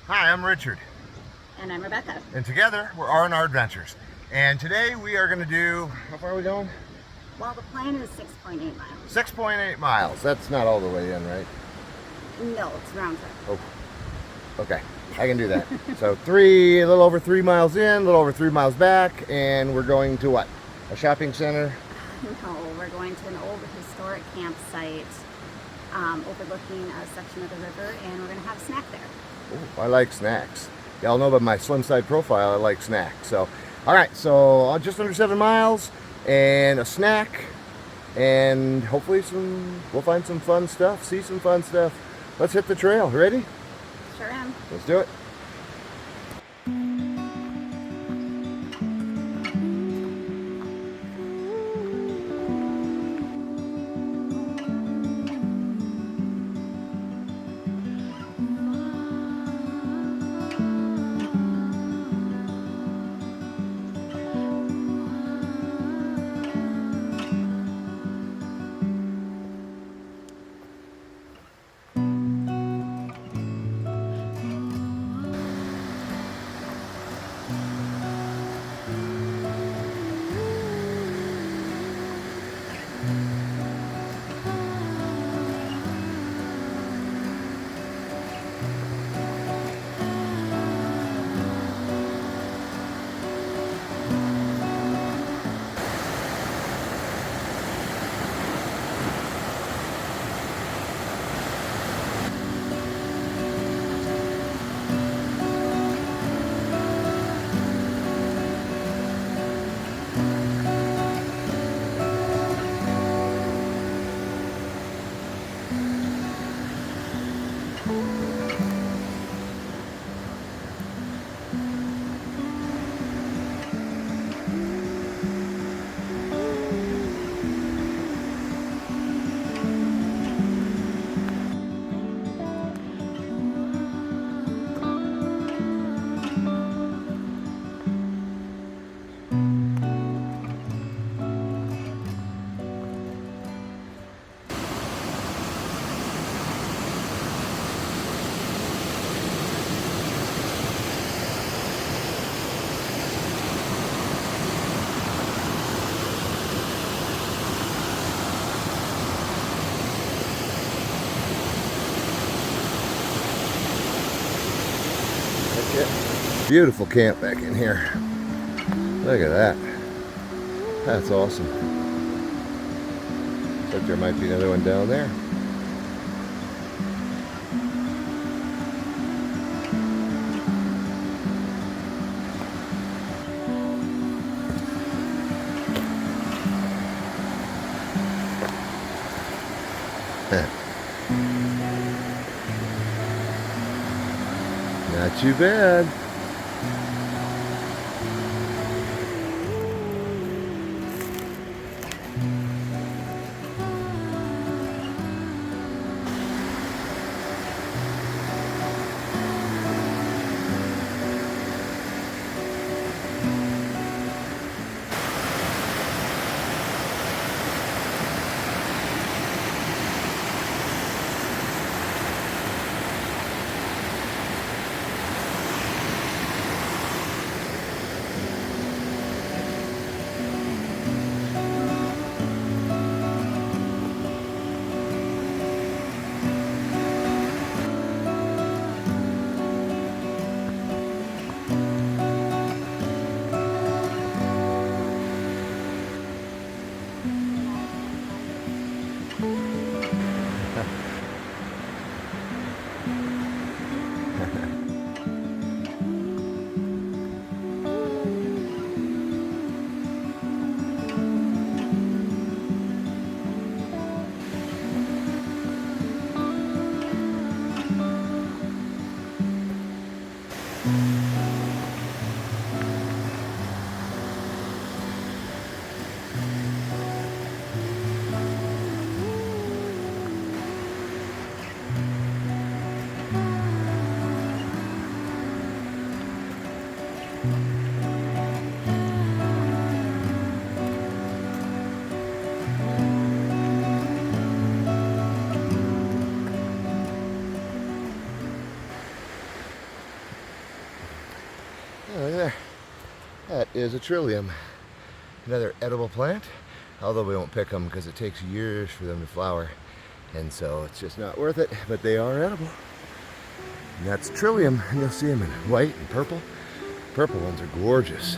Hi, I'm Richard. And I'm Rebecca. And together we're R&R Adventures. And today we are going to do, how far are we going? Well, the plan is 6.8 miles. 6.8 miles. That's not all the way in, right? No, it's round trip. Oh, okay. I can do that. So a little over 3 miles in, a little over 3 miles back, and we're going to what? A shopping center? No, we're going to an old historic campsite overlooking a section of the river, and we're going to have a snack there. Ooh, I like snacks. Y'all know about my slim side profile, I like snacks. So, all right, so just under 7 miles and a snack, and hopefully we'll find some fun stuff, see some fun stuff. Let's hit the trail. Ready? Sure am. Let's do it. Beautiful camp back in here. Look at that. That's awesome. Looks like there might be another one down there. Not too bad. there. That is a trillium. Another edible plant, although we won't pick them because it takes years for them to flower. And so it's just not worth it, but they are edible. And that's trillium, and you'll see them in white and purple. Purple ones are gorgeous.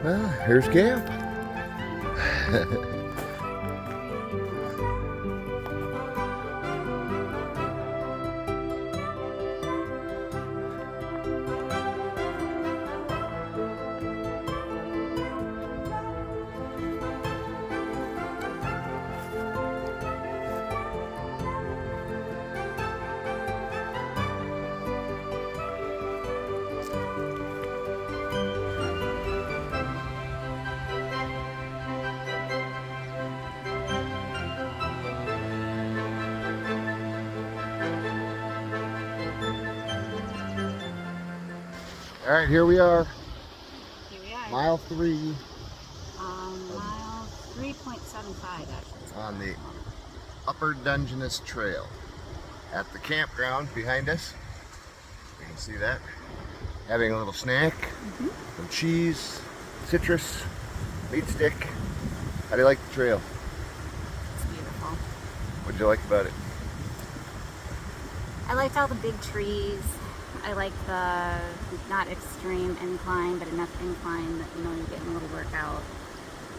Well, here's camp. All right, here we are. Here we are. Mile 3 Mile 3.75 actually. on the Upper Dungeness Trail. At the campground behind us. You can see that. Having a little snack, some cheese, citrus, meat stick. How do you like the trail? It's beautiful. What did you like about it? I liked all the big trees. I like the not extreme incline, but enough incline that you're getting a little workout.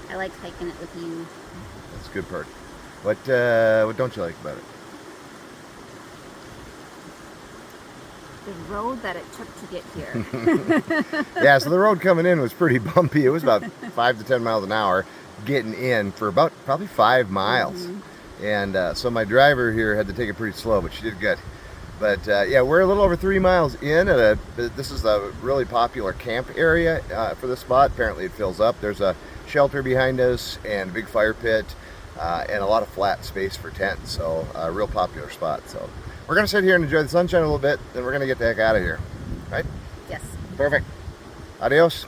I liked hiking it with you. That's a good part. What don't you like about it? The road that it took to get here. Yeah, so the road coming in was pretty bumpy. It was about 5 to 10 miles an hour getting in for about probably 5 miles. And so my driver here had to take it pretty slow, but she did good. But yeah, we're a little over 3 miles in. This is a really popular camp area for this spot. Apparently it fills up. There's a shelter behind us and a big fire pit and a lot of flat space for tents. So a real popular spot. So we're going to sit here and enjoy the sunshine a little bit, then we're going to get the heck out of here. Right? Yes. Perfect. Adios.